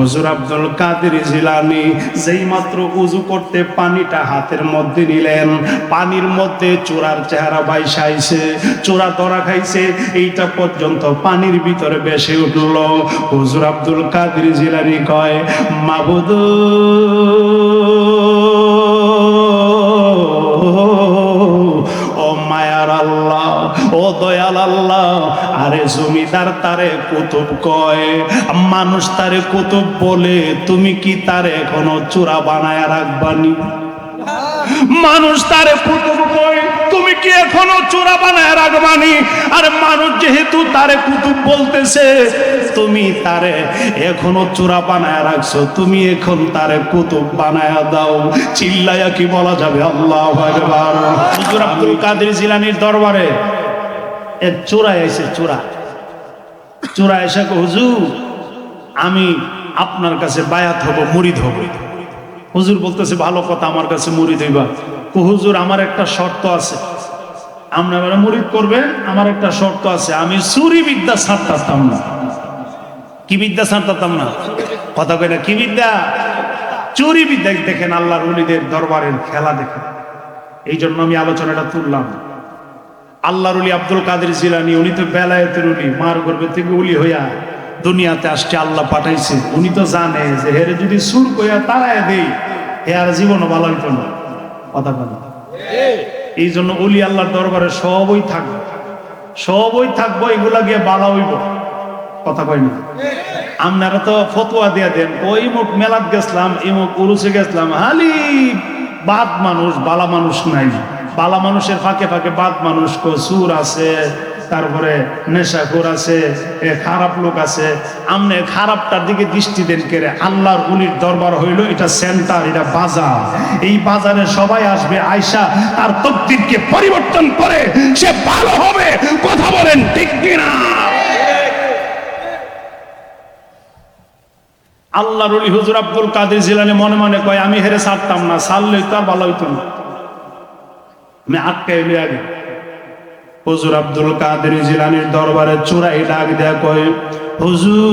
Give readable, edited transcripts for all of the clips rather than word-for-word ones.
হুজুর আব্দুল কাদের জিলানী যেই মাত্র উযু করতে পানিটা হাতের মধ্যে নিলেন, পানির মধ্যে চূড়ার চেহারা বাইসাইছে, চূড়া ধরা খাইছে, এইটা পর্যন্ত পানির ভিতরে ভেসে উঠল। হুজুর আব্দুল কাদের জিলানী কয়, মাবুদ ও মায়ার আল্লাহ, ও দয়াল আল্লাহ, আরে জমিদার তারে কুতুব কয়, মানুষ তারে কুতুব বলে, তুমি কি তারে এখনো চূড়া বানায় রাখবানি? মানুষ তারে কুতুব কয়, তুমি কি এখনো চূড়া বানায় রাখবানি? আর মানুষ যেহেতু তারে কুতুব বলতেছে, তুমি তারে এখনো চূড়া বানায় রাখছো, তুমি এখন তারে কুতুব বানায় দাও। চিল্লায়া কি বলা যাবে আল্লাহু আকবার। হুজুর আব্দুল কাদের জিলানীর দরবারে এক চূড়ায় এসে, চূড়া এসে হুজুর আমি আপনার কাছে বায়াত হব, মুরিদ হব। হুজুর বলতেছে ভালো কথা, আমার কাছে মুরিদ হইবা। হুজুর আমার একটা শর্ত আছে, আপনি আমার মুরিদ করবেন, আমার একটা শর্ত আছে, আমি চুরি বিদ্যা ছাড়তাম না। কি বিদ্যা ছাড়তাম না? কথা কই না, কি বিদ্যা? চুরি বিদ্যা। দেখেন আল্লাহর ওলিদের দরবারের খেলা দেখেন। এই জন্য আমি আলোচনাটা তুললাম। আল্লাহর ওলি আব্দুল কাদের জিলানী, উনি তো বেলায়েতের ওলি, মার গর্ভে থেকে ওলি হইয়া দুনিয়াতে আসছে, আল্লাহ পাঠাইছে। উনি তো জানে যে হেরে যদি সুর কইয়া তারায় দেই, হে আর জীবনও ভালো হইতো না। কথা বলে এই জন্য ওলি আল্লাহর দরবারে সবই থাকবো, এগুলা গিয়ে বালা হইব। কথা কই না? আপনারা তো ফতোয়া দিয়া দেন, ওই মুখ মেলাত গেছিলাম, ইমুক উরুসে গেছিলাম, হালি বাদ মানুষ, বালা মানুষ নাই। বালা মানুষের ফাঁকে ফাঁকে বাদ মানুষ, সুর আছে, তারপরে নেশাখোর আছে, খারাপ লোক আছে। আমনে খারাপটার দিকে দৃষ্টি দেন কেরে? আল্লাহর ওলির দরবার হইল এটা সেন্টার, এটা বাজার। এই বাজারে সবাই আসবে, আয়সা তার তকদিরকে পরিবর্তন করে সে ভালো হবে। কথা বলেন ঠিক কিনা? আল্লাহর ওলি হুজুর আব্দুল কাদের জিলানী মনে মনে কয়, আমি হেরে ছাড়তাম না, ছাড়লেই তো আর ভালো হইতো না, আমি আটকে এলি আগে। হুজুর আব্দুল কাদের জিলানীর দরবারে চূড়াই ডাক দেয়া কয়, হুজুর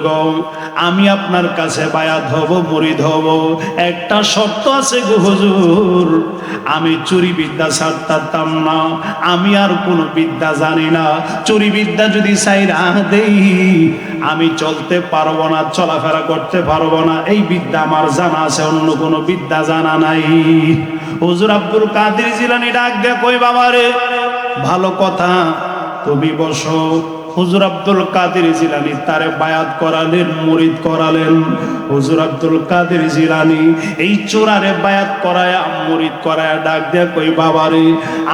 গো, আমি আপনার কাছে বায়াত হব, মুরিদ হব, একটা শর্ত আছে গো হুজুর, আমি চুরি বিদ্যা ছাড়তাম না, আমি আর কোন বিদ্যা জানি না। চুরি বিদ্যা যদি ছাইরা দেই, আমি চলতে পারবো না, চলাফেরা করতে পারবো না। এই বিদ্যা আমার জানা আছে, অন্য কোনো বিদ্যা জানা নাই। হুজুর আব্দুল কাদের জিলানী ডাক দেয়া কই, বাবারে ভালো কথা, তুমি বসো। হুজুর আব্দুল কাদের জিলানী তারে বায়াত করালেন, মুরিদ করালেন। হুজুর আব্দুল কাদের জিলানী এই চূড়ারে বায়াত করায়া, মুরিদ করায়া ডাক দেয়া কই, বাবারে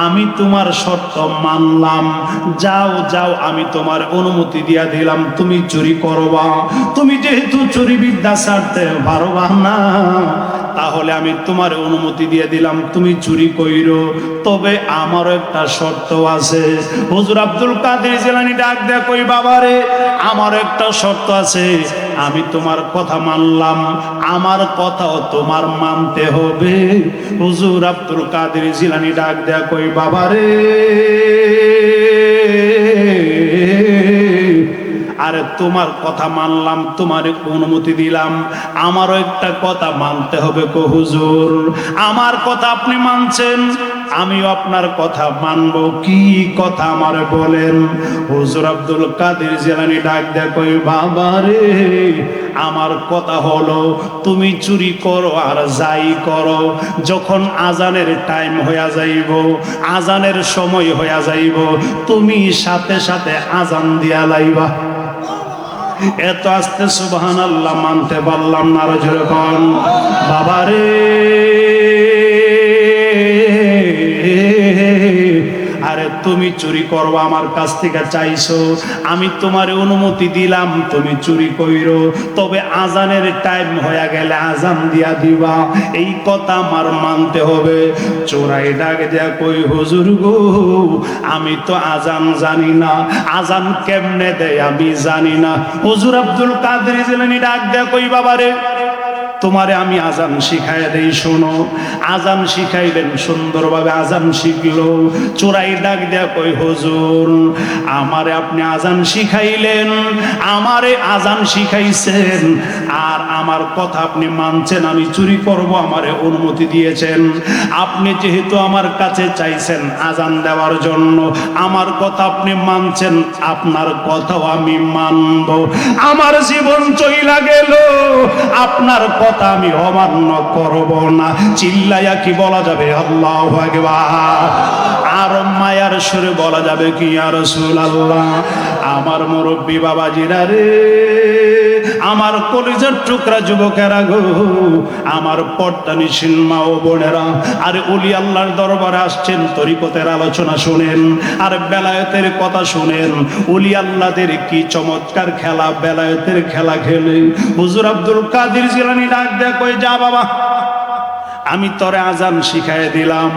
আমি তোমার শর্ত মানলাম, যাও আমি তোমার অনুমতি দিয়া দিলাম, তুমি চুরি করবা। তুমি যেহেতু চুরি বিদ্যা ছাড়তে পারবা না, তাহলে আমি তোমার অনুমতি দিয়ে দিলাম, তুমি চুরি কইরো, তবে আমারও একটা শর্ত আছে। হুজুর আব্দুল কাদের জিলানী ডাক দেয়া কই, বাবারে আমার একটা শর্ত আছে, আমি তোমার কথা মানলাম, আমার কথাও তোমার মানতে হবে। হুজুর আব্দুল কাদের জিলানী ডাক দেয়া কই, বাবারে আরে তোমার কথা মানলাম, তোমার অনুমতি দিলাম, আমারও একটা কথা মানতে হবে গো হুজুর। আমার কথা আপনি মানছেন, আমিও আপনার কথা মানব। কি কথা আমারে বলেন? হুজুর আব্দুল কাদের জিলানী ডাক দেয়া কই, বাবারে আমার কথা হলো, তুমি চুরি করো আর যাই করো, যখন আজানের টাইম হইয়া যাইব, আজানের সময় হইয়া যাইব, তুমি সাথে সাথে আজান দিয়া লাইবা। এত আস্তে সুবহানাল্লাহ মানতে পারলাম না, আর জোরে কোন বাবারে। আরে তুমি চুরি করবা, আমার কাছ থেকে চাইছো, আমি তোমার অনুমতি দিলাম, তুমি চুরি কইরো, তবে আজানের টাইম হয়ে গেলে আজান দিয়া দিবা, এই কথা আমার মানতে হবে। চোরাই ডাক দেয়া কই, হুজুর গো আমি তো আজান জানি না, আজান কেমনে দেয় আমি জানি না। হুজুর আব্দুল কাদের জিলানী ডাক দেয়া কই, বাবারে তোমারে আমি আজান শিখাই দেই, শোনো। আজান শিখাইলেন, সুন্দরভাবে আজান শিখলো। চোরাই ডাক দেয়া কই, হুজুর আমারে আপনি আজান শিখাইলেন, আমারে আজান শিখাইছেন, আর আমার কথা আপনি মানছেন, আমি চুরি করব আমারে অনুমতি দিয়েছেন। আপনি যেহেতু আমার কাছে চাইছেন আজান দেওয়ার জন্য, আমার কথা আপনি মানছেন, আপনার কথাও আমি মানব। আমার জীবন চইলা গেল, আপনার কথা আমি অমান্য করব না। চিল্লাইয়া কি বলা যাবে আল্লাহু আকবার? আর মায়ার সুরে বলা যাবে কি ইয়া রাসূলুল্লাহ? আমার মুরব্বী বাবাজিরা রে, আমার কলিজার টুকরা যুবকেরা গো, আমার পর্দানিশীল মা ও বোনেরা, আরে ওলি আল্লাহর দরবারে আসছেন, তরিকতের আলোচনা শুনেন আর বেলায়েতের কথা শুনেন। ওলি আল্লাহদের কি চমৎকার খেলা, বেলায়েতের খেলা খেলে। হুজুর আব্দুল কাদের জিলানী ডাক দেয়া কই, যা বাবা, আমি তরে আজান শিখাই দিলাম।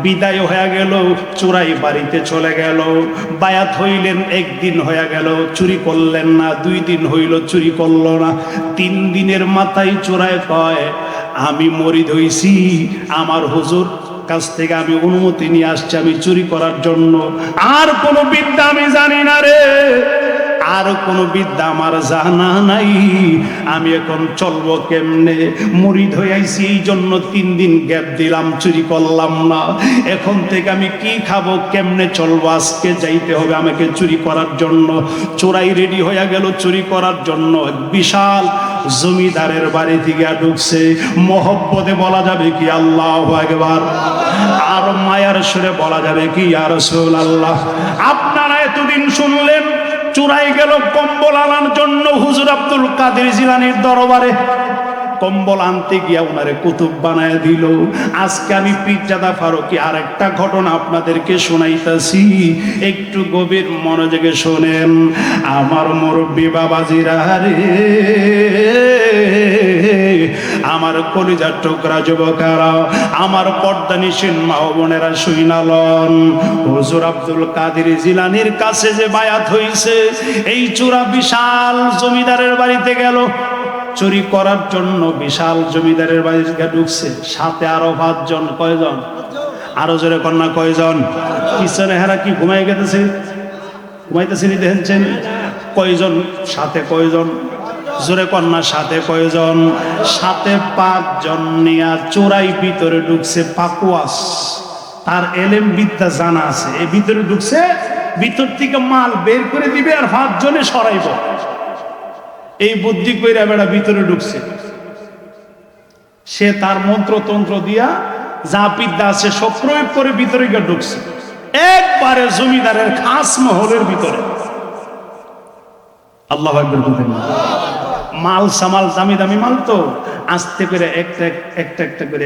বিদায় হয়ে গেল, চোরাই বাড়িতে চলে গেল। বায়াত হইলেন, একদিন হয়ে গেল, চুরি করলেন না। 2 দিন হইল, চুরি করলো না। 3 দিনের মাথায় চোরাই কয়, আমি মরিদ হইছি, আমার হুজুর কাছ থেকে আমি অনুমতি নিয়ে আসছি আমি চুরি করার জন্য। আর কোনো বিদ্যা আমি জানি না রে, আর কোনো বিদ্যা আমার জানা নাই, আমি এখন চলবো কেমনে? মুরিদ হয়ে আইছি, এই জন্য 3 দিন গ্যাপ দিলাম, চুরি করলাম না। এখন থেকে আমি কি খাবো, কেমনে চলবো? আজকে যাইতে হবে আমাকে চুরি করার জন্য। চোরাই রেডি হয়ে গেল চুরি করার জন্য। বিশাল জমিদারের বাড়ি থেকে ঢুকছে। মহব্বতে বলা যাবে কি আল্লাহু আকবার? আর মায়ার সুরে বলা যাবে কি ইয়া রাসূলুল্লাহ? আপনারা এতদিন শুনলেন চুরাই গেল কম্বল আনার জন্য হুজুর আব্দুল কাদের জিলানীর দরবারে। কম্বল আনতে গিয়া ওনারে কুতুব বানায় দিল। আজকে আমি পীরজাদা ফারুকী আরেকটা ঘটনা আপনাদেরকে শোনাইতাছি, একটু গভীর মনোযোগে শোনেন। আমার মুরব্বী বাবাজিরা রে, আমার কলিজার টুকরা যুবকেরা, আমার পর্দানিশীল মা ও বোনেরা শুইনালন। হুজুর আব্দুল কাদের জিলানীর কাছে যে বায়াত হইছে, এই চোরা বিশাল জমিদারের বাড়িতে গেল চুরি করার জন্য। বিশাল জমিদারের বাড়িতে ঢুকছে, সাথে আরো 5 জন। কয়জন? আরো জোরে কন্যা কয়জন? পিছনে হেরা কি ঘুমাই গেছে? ঘুমাইতেছেনি দেখেছেন? কয়জন সাথে? কয়জন? জোরে কন্যা সাথে কয়জন? সাথে 5 জন নিয়ে চোরাই ভিতরে ঢুকছে। পাকুয়াস, তার এলেম বিদ্যা জানা আছে, এই ভিতরে ঢুকছে, ভিতর থেকে মাল বের করে দিবে আর 5 জনে সরাইব, এই বুদ্ধি কইরা বেড়া ভিতরে ঢুকছে। সে তার মন্ত্রতন্ত্র দিয়া যা বিদ্যা আছে সব প্রয়োগ করে ভিতরে গিয়ে ঢুকছে, একবারে জমিদারের খাস মহলের ভিতরে। আল্লাহু আকবার বলেন। মাল সামাল দামি দামি মাল তো, আস্তে করে একটা করে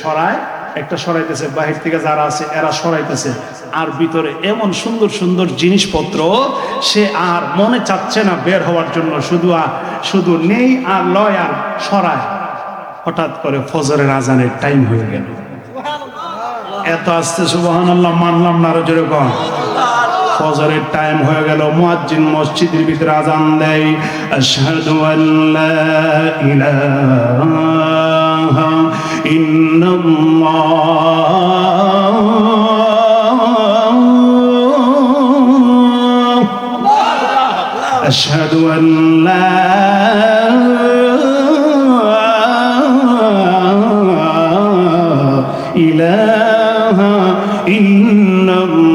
সরায়, একটা সরাইতেছে, বাহির থেকে যারা আছে এরা সরাইতেছে, আর ভিতরে এমন সুন্দর সুন্দর জিনিসপত্র, সে আর মনে চাচ্ছে না বের হওয়ার জন্য, শুধু নেই আর লয় আর সরায়। হঠাৎ করে ফজরের আজানের টাইম হয়ে গেল। এত আস্তে সুবহানাল্লাহ মানলাম না, আরো জোরে কর। ফজরের টাইম হয়ে গেল, মুয়াজ্জিন মসজিদের ভিতরে আজান দেয়, আশহাদু আল্লা ইলাহা ইল্লাল্লাহ, আশহাদু আল্লা ইলাহা ইল্লাল্লাহ,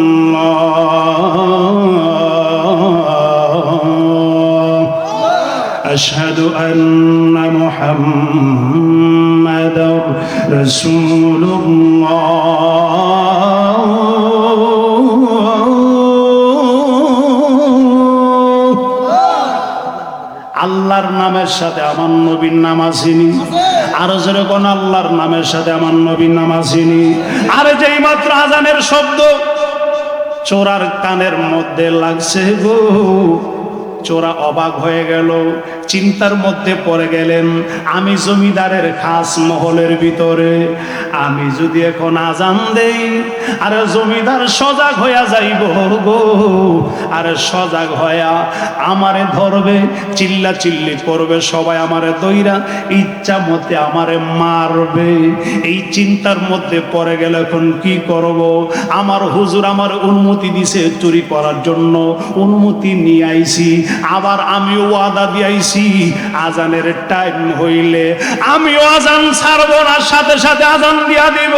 আশহাদু আন্না মুহাম্মাদার রাসূলুল্লাহ। আল্লাহর নামের সাথে আমার নবীর নাম আসেনি, আরো যেরকম আল্লাহর নামের সাথে আমার নবীর নাম আসেনি। আরে যেই মাত্র আজানের শব্দ চোরার কানের মধ্যে লাগছে গো, চোরা অবাক হয়ে গেল, চিন্তার মধ্যে পড়ে গেলেন। আমি জমিদারের খাস মহলের ভিতরে, আমি যদি এখন আজান দেই আর জমিদার সজাগ হইয়া যাইব গো, আর সজাগ হইয়া আমারে ধরবে, চিল্লা চিল্লি করবে, সবাই আমারে দইরা ইচ্ছা মতে আমারে মারবে। এই চিন্তার মধ্যে পড়ে গেল এখন কি করব। আমার হুজুর আমার অনুমতি দিছে চুরি করার জন্য, অনুমতি নিয়ে আইছি, আবার আমিও ওয়াদা দিয়ে আইছি আজানের টাইম হইলে আমিও আজান ছাড়বো না, সাথে সাথে আজান দিয়া দিব।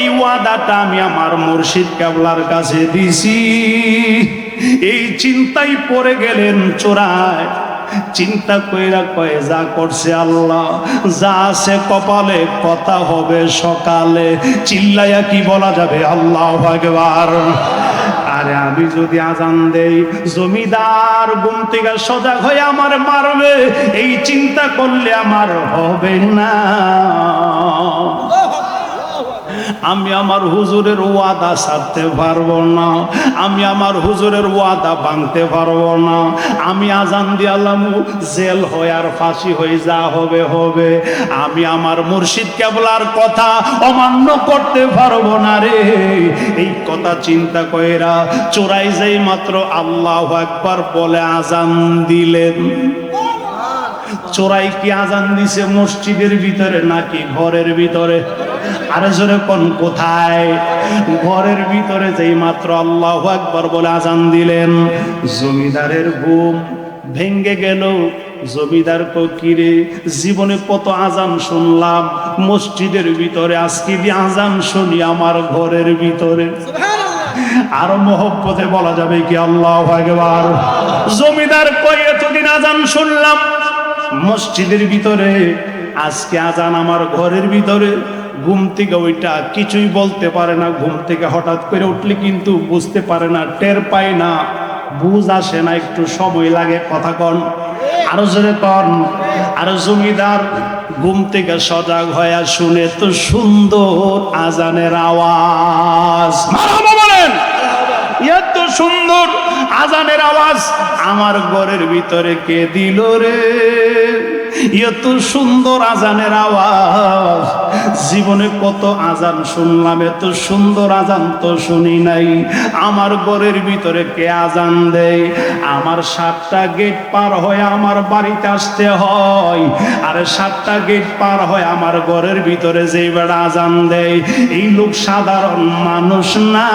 এই ওয়াদাটা আমি আমার মুর্শিদ কেবলার কাছে দিছি। এই চিন্তায় পড়ে গেলেন চোরায়। চিন্তা কইরা কয়ে যা করছে আল্লাহ, যা আছে কপালে কথা হবে সকালে। চিল্লাইয়া কি বলা যাবে আল্লাহু আকবার। আরে আমি যদি আজান দেই জমিদার ঘুম থেকে সজাগ হয়ে আমার মারবে, এই চিন্তা করলে আমার হবে না। আমি আমার হুজুরের ওয়াদা ছাড়তে পারবো না, আমি আমার হুজুরের ওয়াদা ভাঙতে পারবো না। আমি আজান দিয়ালাম, জেল হয় আর ফাঁসি হয়ে যা হবে হবে, আমি আমার মুর্শিদ কেবলার কথা অমান্য করতে পারবো না রে। এই কথা চিন্তা কইরা চোরাই যাই মাত্র আল্লাহু আকবার বলে আজান দিলেন। চোরাই কি আজান দিছে মসজিদের ভিতরে নাকি ঘরের ভিতরে? আরে জোরে কোন কোথায়? ঘরের ভিতরে যেই মাত্র আল্লাহু আকবার বলে আজান দিলেন, জমিদারের ঘুম ভেঙ্গে গেল। জমিদার কিরে, জীবনে কত আজান শুনলাম মসজিদের ভিতরে, আজকে দিয়ে আজান শুনি আমার ঘরের ভিতরে। আরো মহব্বতে বলা যাবে কি আল্লাহু আকবার। জমিদার কই এতদিন আজান শুনলাম মসজিদের ভিতরে, আজকে আজান আমার ঘরের ভিতরে। ঘুম থেকে ওইটা কিছুই বলতে পারে না, ঘুম থেকে হঠাৎ করে উঠলে কিন্তু বুঝতে পারে না, টের পায় না, বুঝ আসে না, একটু সময় লাগে। কথা কন, আরো জোরে কন। আর জমিদার ঘুম থেকে সজাগ হয়ে শুনে তো সুন্দর আজানের আওয়াজ, মারহাবা বলেন, এত সুন্দর আজানের আওয়াজ আমার ঘরের ভিতরে কে দিল রে? এত সুন্দর আজানের আওয়াজ, জীবনে কত আজান শুনলাম, এত সুন্দর আজান তো শুনি নাই। আমার ঘরের ভিতরে কে আজান দেয়? আমার 7টা গেট পার হয়ে আমার বাড়িতে আসতে হয়, আর 7টা গেট পার হয়ে আমার ঘরের ভিতরে যে বেড়া আজান দেয়, এই লোক সাধারণ মানুষ না,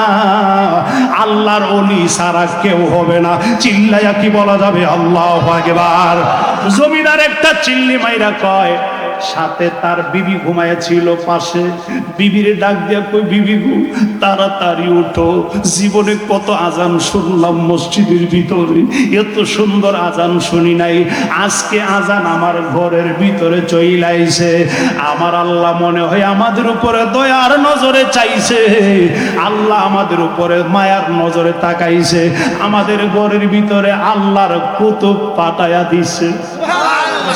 আল্লাহর ওলি ছাড়া কেউ হবে না। চিল্লাইয়া কি বলা যাবে আল্লাহু আকবার। জমিদার একটা চিল্লি মাইরা কয়, সাথে তার বিবি ঘুমাইয়াছিল পাশে, বিবির ডাক দিয়া কই, বিবি গো তাড়াতাড়ি উঠো, জীবনে কত আজান শুনলাম মসজিদের ভিতরে, এত সুন্দর আজান শুনি নাই, আজকে আজান আমার ঘরের ভিতরে চইলাইছে। আমার আল্লাহ মনে হয় আমাদের উপরে দয়ার নজরে চাইছে, আল্লাহ আমাদের উপরে মায়ার নজরে তাকাইছে, আমাদের ঘরের ভিতরে আল্লাহর কুতুব পাঠায়া দিছে।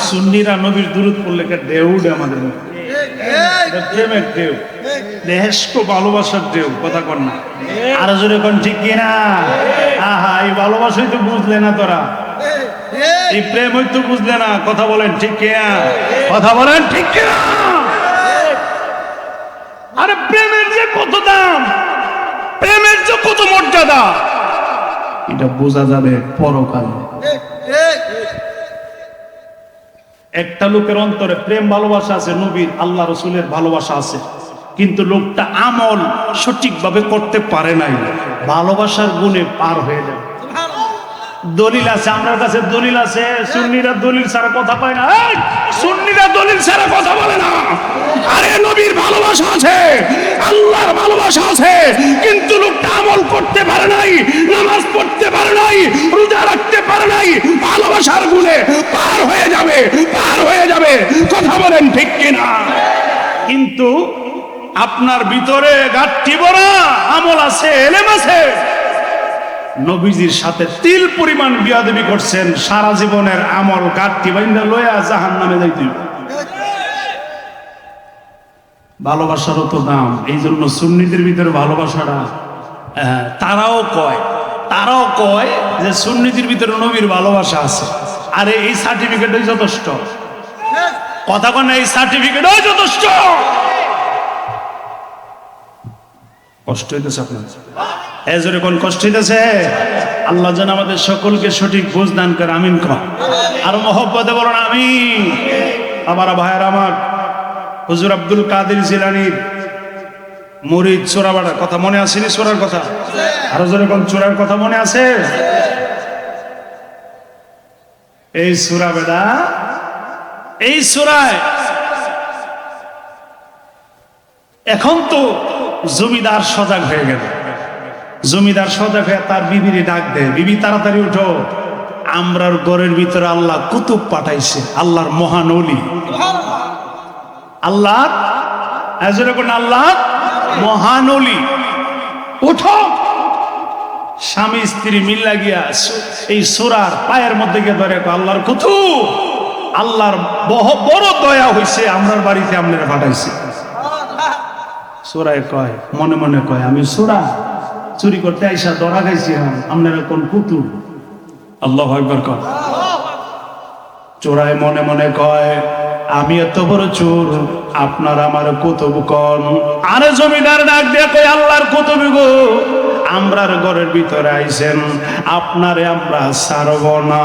সুন্নিরা নবীর দুরূদ পড়লে ঢেউ উঠে আমাদের, প্রেমের ঢেউ, দেশক ভালোবাসার ঢেউ। কথা কন না, আরো জোরে কোন ঠিক কিনা? আহা, এই ভালোবাসাই তো বুঝলে না তোরা, এই প্রেম হয়তো বুঝলে না। কথা বলেন ঠিক কিনা? কথা বলেন ঠিক কিনা? আরে প্রেমের যে কত দাম, প্রেমের যে কত মর্যাদা, এটা বোঝা যাবে পরকালে। একটা লোকের অন্তরে প্রেম ভালোবাসা আছে, নবীর আল্লাহ রসুলের ভালোবাসা আছে, কিন্তু লোকটা আমল সঠিকভাবে করতে পারে নাই, ভালোবাসার গুণে পার হয়ে যায়। দলিল আছে, আমার কাছে দলিল আছে, সুন্নিরা দলিল ছাড়া কথা পায় না। সুন্নিরা দলিল ছাড়া কথা বলে না। আরে নবীর ভালোবাসা আছে, আল্লাহর ভালোবাসা আছে, কিন্তু লোকটা আমল করতে পারে নাই, নামাজ পড়তে পারে নাই, রোজা রাখতে পারে নাই, ভালোবাসার গুণে পার হয়ে যাবে, পার হয়ে যাবে। কথা বলেন ঠিক কিনা? কিন্তু আপনার ভিতরে গাঁটটি ভরা আমল আছে, এলেম আছে, নবীজির সাথে তিল পরিমাণ বিয়াদবি করছেন, সারা জীবনের আমল গাঁটটি বাইন্দা লইয়া জাহান্নামে যাইতে। ভালোবাসারও তো দাম, এই জন্য সুন্নিদের ভিতরে ভালোবাসাটা, তারাও কয় যে সুন্নিদের ভিতরে নবীর ভালোবাসা আছে, আরে এই সার্টিফিকেটই যথেষ্ট, কথা কোন, এই সার্টিফিকেটই যথেষ্ট। কষ্ট হইতেছে আপনার, এই জোরে কোন কষ্ট হইতেছে? আল্লাহ যেন আমাদের সকলকে সঠিক বুঝ দান করে, আমিন কর। আর মহব্বতে বলুন আমিন। আমার ভাইয়ের, আমার হুজুর আব্দুল কাদের জিলানীর মুরিদ চোরাবাড়ার কথা মনে আসেনি? চোরার কথা আরো জোরে কোন, চোরার কথা মনে আছে? এই সূরা বেটা, এই সূরায় এখন তো জমিদার সজাগ হয়ে গেল। জমিদার সজাগ হয়ে তার বিবিরে ডাক দেয়, বিবি তাড়াতাড়ি উঠো, আমরার ঘরের ভিতরে আল্লাহ কুতুব পাঠাইছে, আল্লাহর মহান ওলি, আল্লাহর আল্লাহ মহান ওলি, উঠো। স্বামী স্ত্রী মিল্লা গিয়া এই সূরার পায়ের মধ্যে গিয়ে ধরে, আল্লাহর কুতুব, আল্লাহর বড় দয়া হইছে, আমরার বাড়িতে আপনারা পাঠাইছে। সূরায় কয়, মনে মনে কয়, আমি সূরা চুরি করতে আইসা ধরা খাইছি, আপনারা কোন কুতুব? আল্লাহু আকবার কয়। চোরায় মনে মনে কয়, আমি এত বড় চোর, আপনার আমার কুতুব কোন? আরে জমিদার ডাক দিয়ে কই, আল্লাহর কুতুব গো, আমরার ঘরের ভিতরে আইছেন, আপনারে আমরা ছাড়ব না।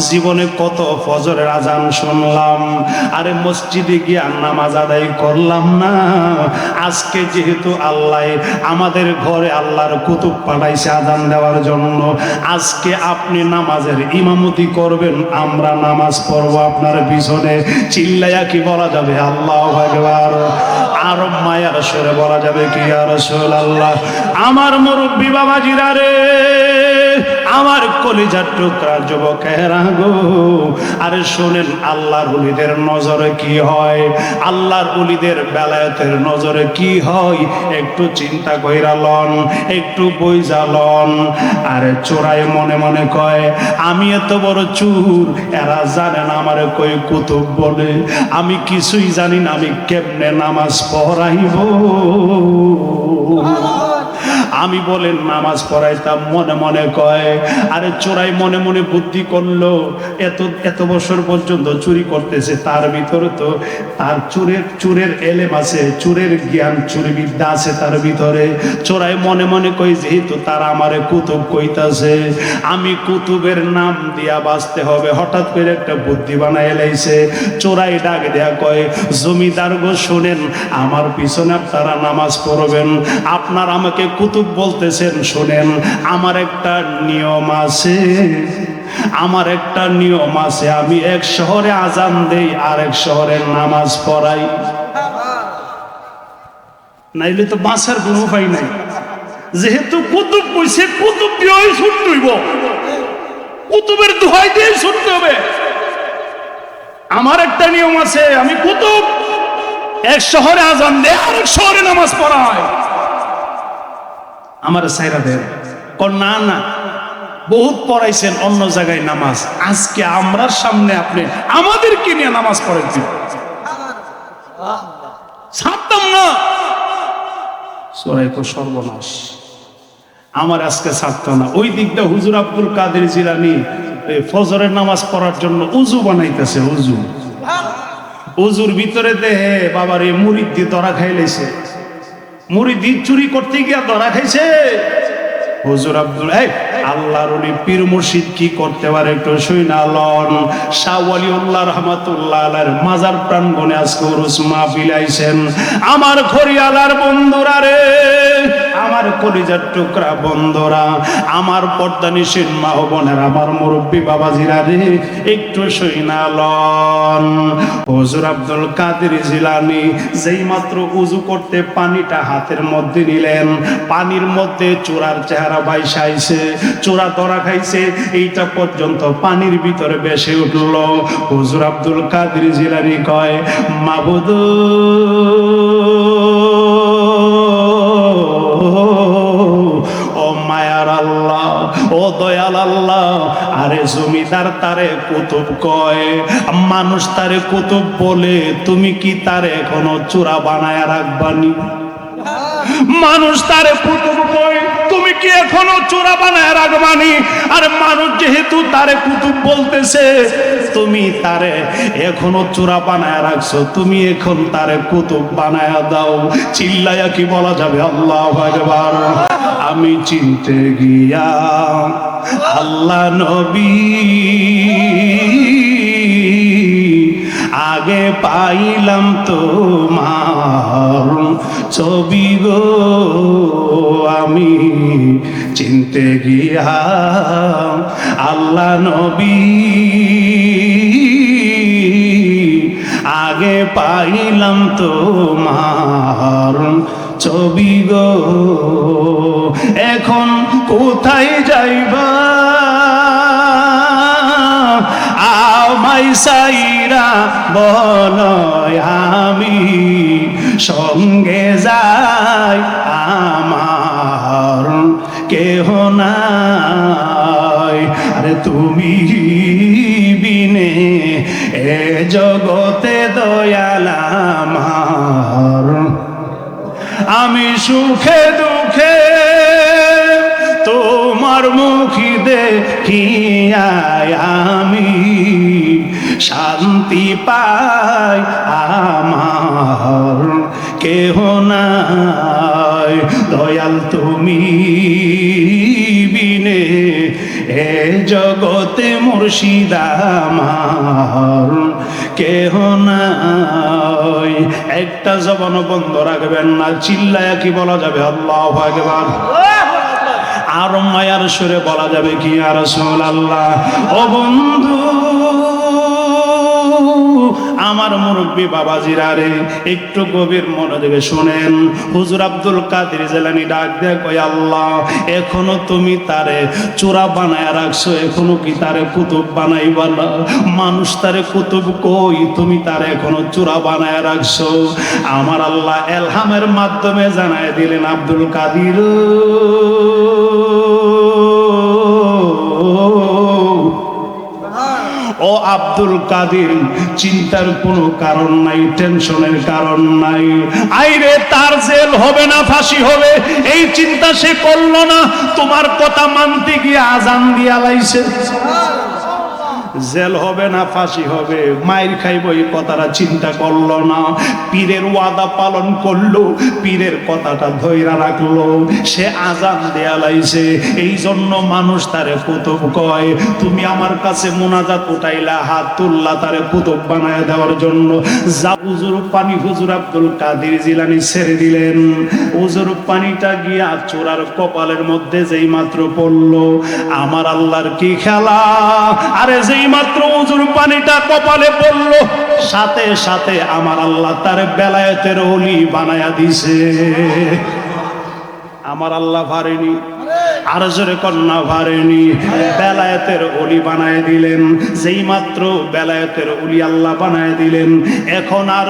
জীবনে কত ফজরের আজান শুনলাম, আরে মসজিদে গিয়ে নামাজ আদায় করলাম না। আজকে যেহেতু আল্লাহ আমাদের ঘরে আল্লাহর কুতুব পাঠাইছে আজান দেওয়ার জন্য, আজকে আপনি নামাজের ইমামতি করবেন, আমরা নামাজ পড়বো আপনার পিছনে। চিল্লাইয়া কি বলা যাবে আল্লাহু আকবার? আর মায়ার সুরে বলা যাবে কি ইয়া রাসূলুল্লাহ? আমার মুরব্বি বাবাজিরা রে, আমার কলিজার টুকরা যুবকেরা গো, আরে শোনেন, আল্লাহর ওলিদের নজরে কি হয়, আল্লাহর ওলিদের বেলায়েতের নজরে কি হয়, একটু চিন্তা কইরা লন, একটু বইজা লন। আরে চোরাই মনে মনে কয়, আমি এত বড় চুর, এরা জানেন আমারে কই কুতুব বলে, আমি কিছুই জানি না, আমি কেমনে নামাজ পড়াইব? আমি বলেন নামাজ পড়াইতাম, মনে মনে কয়। আরে চোরাই মনে মনে বুদ্ধি করলো, এত বছর পর্যন্ত চুরি করতেছে, তার ভিতরে তো তার চুরের এলেম আছে, চুরের জ্ঞান, চুরি বিদ্যা আছে তার ভিতরে। চোরাই মনে মনে কই, যেহেতু তারা আমারে কুতুব কইতাছে, আমি কুতুবের নাম দিয়া বাঁচতে হবে। হঠাৎ করে একটা বুদ্ধি বানায় এলাইছে। চোরাই ডাক দেয়া কয়, জমিদার গো শোনেন, আমার পিছনে আপনারা নামাজ পড়বেন, আপনার আমাকে কুতুব বলতেছেন, শোনেন, আমার একটা নিয়ম আছে, আমার একটা নিয়ম আছে, আমি এক শহরে আজান দেই, আর এক শহরে নামাজ পড়াই, নাইলে তো বাঁচার কোনো উপায় নাই। যেহেতু কুতুব কইছে, কুতুব দিয়েই ছুটতে হইব, কুতুবের দোহাই দিয়ে ছুটতে হবে। আমার একটা নিয়ম আছে, আমি কুতুব, এক শহরে আজান দেই, আর এক শহরে নামাজ পড়াই, আমার সাইরা দেন। না না, বহুত পড়াইছেন অন্য জায়গায় নামাজ, আজকে আমরার সামনে আপনি আমাদেরকে নিয়ে নামাজ পড়াইছেন, ছাড়তাম না। সর্বনাশ, আমার আজকে ছাড়তো না। ওই দিকটা হুজুর আব্দুল কাদের জিলানী ফজরের নামাজ পড়ার জন্য উজু বানাইতেছে, উজুর ভিতরে দেহে বাবার এই মুরিদ দিয়ে ধরা খাইলেছে, মুরিদ চুরি করতে গিয়া ধরা খাইছে। হুজুর আব্দুল আল্লাহর ওলি পীর মুর্শিদ কি করতে পারে একটু শুইনা লন। শাহ ওয়ালিউল্লাহ রাহমাতুল্লাহ আলাইহির মাজার প্রাঙ্গণে আজকে উরুস মাহফিল আইছেন। আমার খরিয়ালার বন্ধুরা রে, আমার কলিজার টুকরা বন্ধুরা, আমার পর্দানিশীন মা ও বোনের, আমার মুরব্বী বাবাজিরা রে, একটু শুইনা লন। হুজুর আব্দুল কাদের জিলানী যেই মাত্র উজু করতে পানিটা হাতের মধ্যে নিলেন, পানির মধ্যে চোরার চেহারা বাইসা আইছে, চোরা ধরা খাইছে, এইটা পর্যন্ত পানির ভিতরে ভেসে উঠল। হুজুর আব্দুল কাদের জিলানী কয়, মাবুদ ও মায়ার আল্লাহ, ও দয়াল আল্লাহ, আরে জমিদার তারে কুতুব কয়, মানুষ তারে কুতুব বলে, তুমি কি তারে এখনো চোরা বানায় রাখবানি? মানুষ তারে কুতুব কয়, তুমি কি এখনো চোরা বানায় রাখবানি? আর মানুষ যেহেতু তারে কুতুব বলতেছে, তুমি তারে এখনো চোরা বানায় রাখছো, তুমি এখন তারে কুতুব বানায় দাও। চিল্লায়া কি বলা যাবে আল্লাহু আকবার? আমি চিনতে গিয়া আল্লাহ নবী আগে পাইলাম তোমার ছবি গো, আমি চিনতে গিয়া আল্লাহ নবী আগে পাইলাম তোমার ছবি গো। এখন কোথায় যাইবা আমায় সাইরা বলয়, আমি সঙ্গে যাই আমার কেহ নাই। আরে তুমি বিনে এ জগতে দয়াল আমার, আমি সুখে দুঃখে তোমার মুখি দেখিয়া আমি শান্তি পাই, আমার কেহ নাই। দয়াল তুমি বিনে এ জগতে মুর্শিদ আমার কেহ নাই। একটা জবান বন্ধ রাখবেন না, চিল্লায়া কি বলা যাবে আল্লাহু আকবার? আর মায়ার সুরে বলা যাবে কি ইয়া রাসূলুল্লাহ? ও বন্ধু আমার মুরব্বী বাবাজিরা রে, একটু গভীর মনোযোগে শুনেন। হুজুর আব্দুল কাদের জিলানী ডাক দেয়া কয়, আল্লাহ এখনো তুমি তারে চোরা বানায় রাখছো, এখনো কি তারে কুতুব বানাইবা না? মানুষ তারে কুতুব কই, তুমি তারে এখনো চোরা বানায় রাখছো। আমার আল্লাহ এলহামের মাধ্যমে জানায় দিলেন, আব্দুল কাদের ও আব্দুল কাদের, চিন্তার কোনো কারণ নাই, টেনশনের কারণ নাই। আইরে তার জেল হবে না ফাঁসি হবে এই চিন্তা সে করলো না, তোমার কথা মানতে গিয়ে আজান দিয়া লাইছে। জেল হবে না ফাঁসি হবে, মায়ের খাইব এই কথাটা চিন্তা করলো না। পীরের ওয়াদা পালন করলো, পীরের কথাটা ধইরা রাখলো, সে আজান দেয়া লাইছে। এই জন্য মানুষ তারে কুতুব কয়। তুমি আমার কাছে মোনাজাত উঠাইলা, হাত তুললা তারে কুতুব বানায় দেওয়ার জন্য। যা হুজুর পানি হুজুর আব্দুল কাদের জিলানী ছেড়ে দিলেন। হুজুর পানিটা গিয়া চোরার কপালের মধ্যে যেই মাত্র পড়লো, আমার আল্লাহর কি খেলা! আরে যেই মাত্র হুজুর পানিটা কপালে পড়লো, সাথে সাথে আমার আল্লাহ তার বেলায়েতের ওলি বানায়া দিছে। আমার আল্লাহ পারেনি, আর জোরে কন্যা পারেনি, বেলায়েতের ওলি বানায় দিলেন। যেই মাত্র বেলায়েতের ওলি আল্লাহ বানায় দিলেন, এখন আর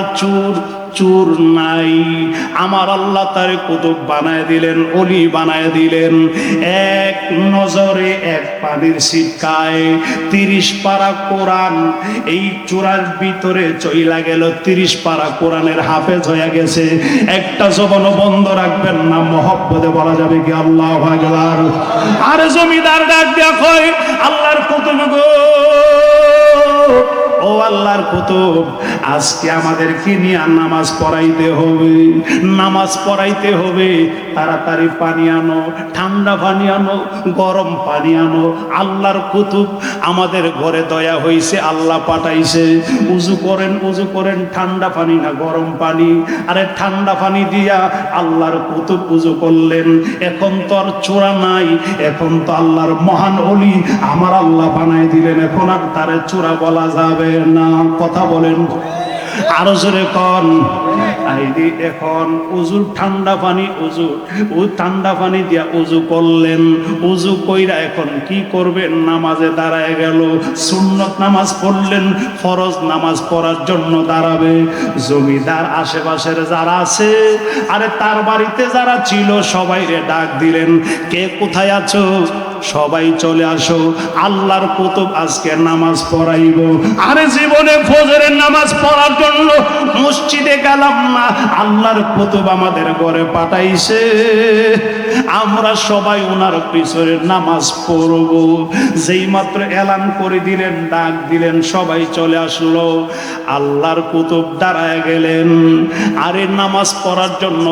চুর নাই। আমার আল্লাহ তার কুতুব বানায় দিলেন, ওলি বানায় দিলেন। এক নজরে এক পানির ছিটকায় 30 পারা কোরআন এই চূড়ার ভিতরে চইলা গেল। 30 পারা কোরআনের হাফেজ হয়ে গেছে। একটা জবান বন্ধ রাখবেন না, মহব্বতে বলা যাবে কি আল্লাহু আকবার? আর জমিদার ডাক দেয়া কয়, আল্লাহর কুতুব গো, ও আল্লাহর কুতুব, আজকে আমাদেরকে নিয়ে নামাজ পড়াইতে হবে, নামাজ পড়াইতে হবে। তাড়াতাড়ি পানি আনো, ঠান্ডা পানি আনো, গরম পানি আনো। আল্লাহর কুতুব আমাদের ঘরে দয়া হইছে, আল্লাহ পাঠাইছে। উজু করেন, ঠান্ডা পানি না গরম পানি। আরে ঠান্ডা পানি দিয়া আল্লাহর কুতুব উজু করলেন। এখন তো আর চোরা নাই, এখন তো আল্লাহর মহান ওলি আমার আল্লাহ বানাই দিলেন। এখন আর তারে চোরা বলা যাবে না। কথা বলেন আরো জোরে কন। আইডি এখন উজুর ঠান্ডা পানি, ঠান্ডা পানি দিয়া উজু করলেন। উজু কইরা এখন কি করবেন? নামাজে দাঁড়ায় গেল। সুন্নত নামাজ পড়লেন, ফরজ নামাজ পড়ার জন্য দাঁড়াবে। জমিদার আশেপাশের যারা আছে, আরে তার বাড়িতে যারা ছিল সবাইরে ডাক দিলেন, কে কোথায় আছো? সবাই চলে আসো, আল্লাহর কুতুব আজকে নামাজ পড়াইব। আরে জীবনে ফজরের নামাজ পড়ার জন্য মসজিদে গেলাম না, আল্লাহর কুতুব আমাদের ঘরে পাঠাইছে, আমরা সবাই ওনার পিছনে নামাজ পড়ব। যেই মাত্র এলান করে দিলেন, ডাক দিলেন, সবাই চলে আসলো। আল্লাহর কুতুব দাঁড়ায় গেলেন। আরে নামাজ পড়ার জন্য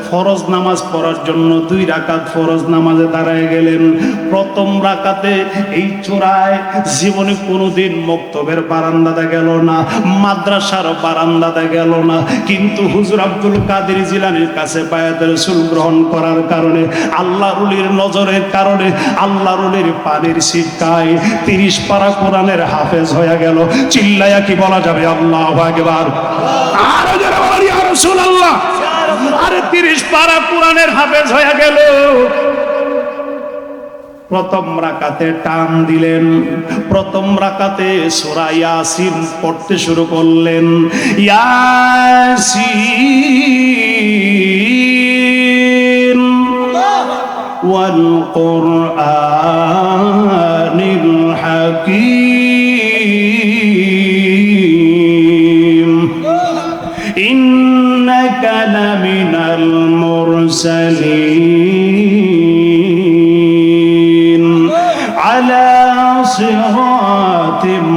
ফরজ নামাজ পড়ার জন্য 2 রাকাত ফরজ নামাজে দাঁড়ায় গেলেন। প্রথম রাকাতে এই চূড়ায় জীবনে কোনোদিন মক্তবের বারান্দাতে গেল না, মাদ্রাসার বারান্দাতে গেল না, কিন্তু হুজুর আব্দুল কাদের জিলানীর কাছে বায়াত রাসূল গ্রহণ করার কারণে, আল্লাহর ওলির নজরের কারণে, আল্লাহর ওলির পানির ছিটকায় 30 পারা কোরআনের হাফেজ হয়ে গেল। চিল্লায়া কি বলা যাবে আল্লাহু আকবার? আরো জোরে বলি ইয়া রাসূলুল্লাহ। আরে 30 পারা কোরআনের হাফেজ হয়ে গেল। প্রথম রাকাতে টান দিলেন, প্রথম রাকাতে সূরা ইয়াসিন পড়তে শুরু করলেন। ইয়াসিন ওয়াল কুরআনিল হাকীম ইন্নাকা লামিনাল মুরসালিন আলা সিরাতিম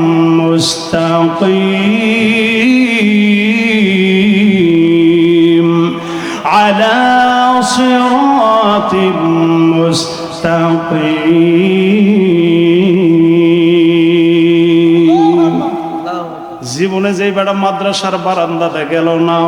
মুস্তাকিম আলা সিরাতিম মুস্তাকিম। জীবনে যেই বেটা মাদ্রাসার বারান্দাতে গেল না,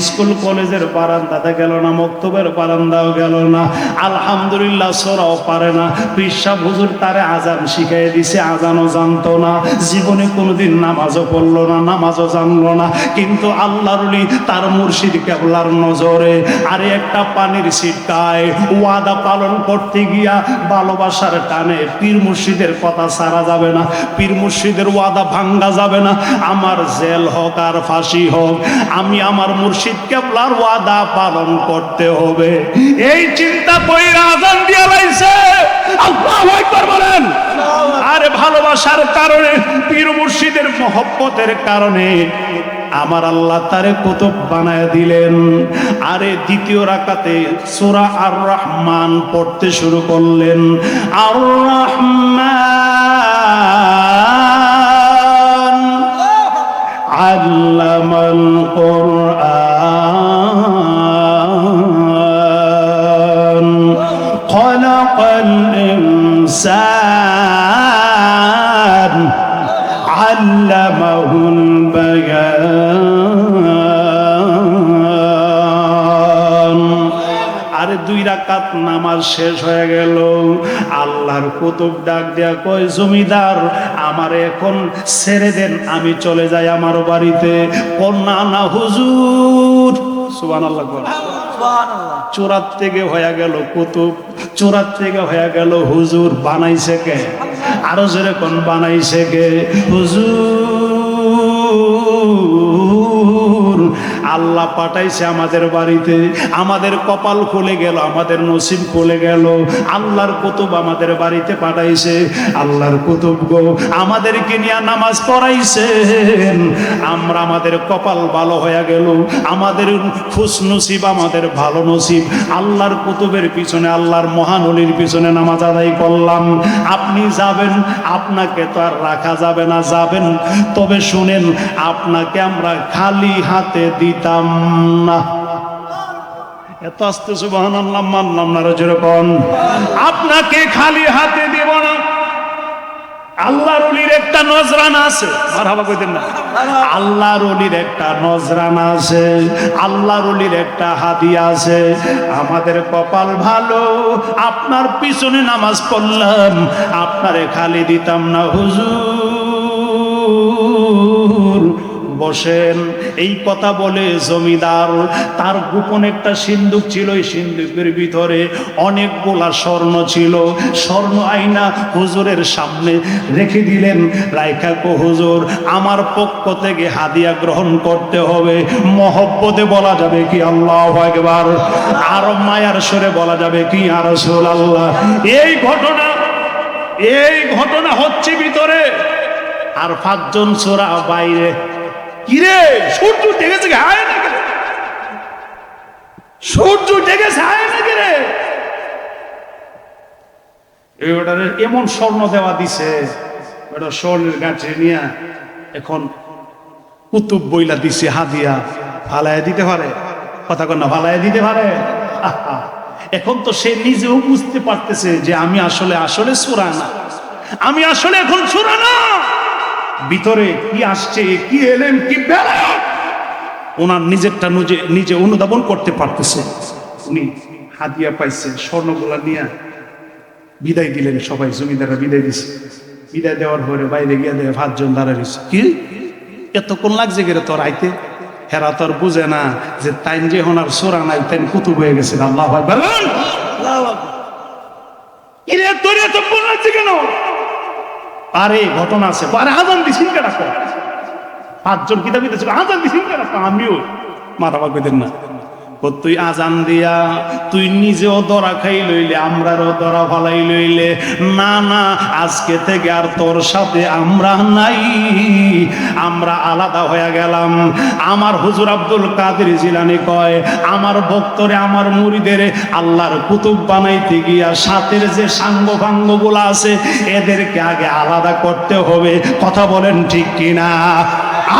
স্কুল কলেজের বারান্দাতে গেল না, মক্তবের বারান্দাও গেল না, আলহামদুলিল্লাহ সূরাও পারে না, পিসা হুজুর তারে আজান শিখাই দিছে, আজানও জানতো না, জীবনে কোনোদিন নামাজও পড়লো না, নামাজও জানলো না, কিন্তু আল্লাহর ওলি তার মুর্শিদ কেবলার নজরে আরে একটা পানির ছিটকায় ওয়াদা পালন করতে গিয়া ভালোবাসার টানে পীর মুর্শিদের কথা ছাড়া যাবে না, পীর মুর্শিদের ওয়াদা ভাঙ্গা যাবে না। আমার জেল হোক আর ফাঁসি হোক, আমি আমার মুর্শিদ কেবলার ওয়াদা পালন করতে হবে। এই চিন্তা কইরা আজান দিয়া লাইছে। আল্লাহু আকবার বলেন। আরে ভালোবাসার কারণে, পীর মুর্শিদের মহব্বতের কারণে আমার আল্লাহ তারে কুতুব বানায় দিলেন। আরে দ্বিতীয় রাকাতে সূরা আর রহমান পড়তে শুরু করলেন। আর রহমান আল্লামাল কুরআন খালাকাল ইনসান আল্লামাহুল বায়ান। আরে 2 রাকাত নামাজ শেষ হয়ে গেল। আল্লাহর কুতুব ডাক দেয়া কয়, জমিদার আমার এখন ছেড়ে দেন, আমি চলে যাই আমার বাড়িতে। না না হুজুর, সুবহানাল্লাহ বল। চোরাত থেকে হয়ে গেল কুতুব, চোরাত থেকে হয়ে গেল হুজুর। বানাইছে কে? আরো যেরকম বানাইছে কে? হুজুর আল্লাহ পাঠাইছে আমাদের বাড়িতে, আমাদের কপাল খুলে গেল, আমাদের নসিব খুলে গেল। আল্লাহর কুতুব আমাদের বাড়িতে পাঠাইছে। আল্লাহর কুতুব গো আমাদেরকে নিয়ে নামাজ পড়াইছেন, আমরা আমাদের কপাল ভালো হয়ে গেল, আমাদের খুশ নসিব, আমাদের ভালো নসিব। আল্লাহর কুতুবের পিছনে, আল্লাহর মহান ওলির পিছনে নামাজ আদায় করলাম। আপনি যাবেন, আপনাকে তো আর রাখা যাবে না, যাবেন, তবে শুনেন আপনাকে আমরা খালি হাতে দিতাম না। এত আস্তে সুবহানাল্লাহ মানলাম না যেরকম, আপনাকে খালি হাতে দিব না। আল্লাহর ওলির একটা নজরানা আছে, মারহাবা কইতেন না? আল্লাহর ওলির একটা নজরানা আছে, আল্লাহর ওলির একটা হাদিয়া আছে। আমাদের কপাল ভালো, আপনার পিছনে নামাজ পড়লাম, আপনারে খালি দিতাম না হুজুর। বসেন। এই কথা বলে জমিদার তার গোপন একটা সিন্দুক ছিল, এই সিন্দুকের ভিতরে অনেকগুলা স্বর্ণ ছিল। স্বর্ণ আইনা হুজুরের সামনে রেখে দিলেন। রাইখা কো হুজুর, আমার পক্ষ থেকে হাদিয়া গ্রহণ করতে হবে। মহব্বতে বলা যাবে কি আল্লাহু আকবার, আর মায়ার সুরে বলা যাবে কি ইয়া রাসূলুল্লাহ। এই ঘটনা হচ্ছে ভিতরে, আর 5 জন ছোরা বাইরে। কিরে সূর্য ডেকেছে হায় না রে, সূর্য ডেকেছে হায় না রে। এবারে এমন স্বর্ণ দেওয়া দিছে, এটা স্বর্ণের গাছে নিয়ে এখন কুতুব বইলা দিছে হাদিয়া। ফালাইয়া দিতে পারে? কথা কন না, ফালাইয়া দিতে পারে? এখন তো সে নিজেও বুঝতে পারতেছে যে আমি আসলে সূরা না, আমি আসলে এখন সূরা না। ভিতরে কি আসছে, কি এলেম, কি বেলায়াত, ওনার নিজেরটা নিজে অনুধাবন করতে পারতেছে। উনি হাদিয়া পাইছে, স্বর্ণগুলা নিয়ে বিদায় দিলেন। সবাই জমিদাররা বিদায় দিছে। বিদায় দেওয়ার পরে বাইরে গিয়ে দেখে 5 জন দাঁড়াইছে। কি এতক্ষণ লাগছে গেলে তোর আইতে? হেরা তোর বুঝে না যে তাইন যে ওনার সূরা নাই, তাইন কুতুব হয়ে গেছে। আল্লাহু আকবার। কিরে তোর এতক্ষণ লাগছে কেন? আরে ঘটনা আছে। আরে আজান দিছিস কেন? 5 জন কিতাব দিতেছে, আজান দিছিস কেন? আমিও মারাবা কইতেন না। তুই আজান দিয়া তুই নিজেও ধরা খাই লইলে, আমরারও ধরা ফালাই লইলে। না না, আজকে থেকে আর তোর সাথে আমরা নাই, আমরা আলাদা হয়ে গেলাম। আমার হুজুর আব্দুল কাদের জিলানী কয়, আমার ভক্তরে, আমার মুরিদের আল্লাহর কুতুব বানাইতে গিয়া সাথের যে সাঙ্গ ভাঙ্গ গুলা আছে, এদেরকে আগে আলাদা করতে হবে। কথা বলেন ঠিক কিনা?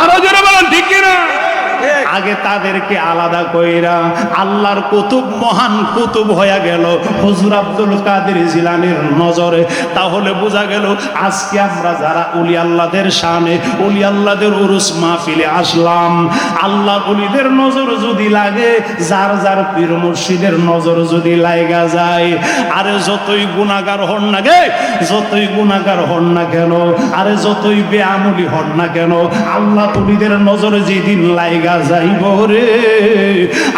আরো জোরে বলেন ঠিক কিনা? আগে তাদেরকে আলাদা কইরা আল্লাহর কুতুব, মহান কুতুব হয়ে গেল হুজুর আব্দুল কাদের জিলানীর নজরে। তাহলে বোঝা গেল আজকে আমরা যারা ওলি আল্লাহদের শানে, ওলি আল্লাহদের উরুস মাহফিলে আসলাম, আল্লাহর ওলিদের নজর যদি লাগে, যার যার পীর মুর্শিদের নজর যদি লাগা যায়, আরে যতই গুনাহগার হন না গে, যতই গুনাহগার হন না কেন, আরে যতই বেআমুলি হন না কেন, আল্লাহ ওলিদের নজর যেদিন লাগা যাইব রে,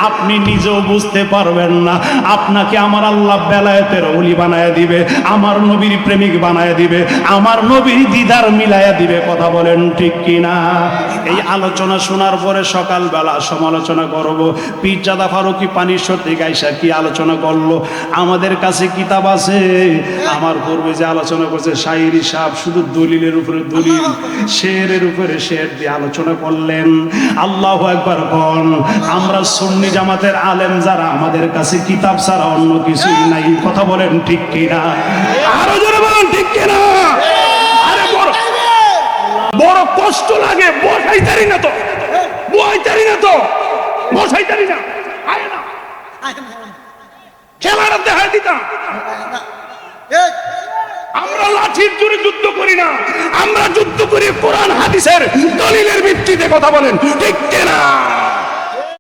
আপনি নিজেও বুঝতে পারবেন না। আপনাকে আমার আল্লাহ বেলায়েতের ওলি বানায় দিবে, আমার নবীর প্রেমিক বানায় দিবে, আমার নবীর দিদার মিলায়া দিবে। কথা বলেন ঠিক কিনা? এই আলোচনা শোনার পরে সকালবেলা সমালোচনা করব। পীরজাদা ফারুকী পানিশ্বর থেকে আইসা কি আলোচনা করলো? আমাদের কাছে কিতাব আছে। আমার পূর্বে যে আলোচনা করছে শায়রি সাহেব, শুধু দলিলের উপরে দলিল, শেরের উপরে শের দিয়ে আলোচনা করলেন। আল্লাহু আকবার কোন। আমরা সুন্নি জামাতের আলেম যারা, আমাদের কাছে কিতাব ছাড়া অন্য কিছুই নাই। কথা বলেন ঠিক কিনা? আরো জোরে বলেন ঠিক কিনা? আরে বড় কষ্ট লাগে, বসাইতারি না তো, বসাইতারি না তো, বসাইতারি না, আয় না খেলাটা দেখাই দিতাম। আমরা লাঠির জোরে যুদ্ধ করি না, আমরা যুদ্ধ করি কোরআন হাদিসের দলিলের ভিত্তিতে। কথা বলেন ঠিক কিনা?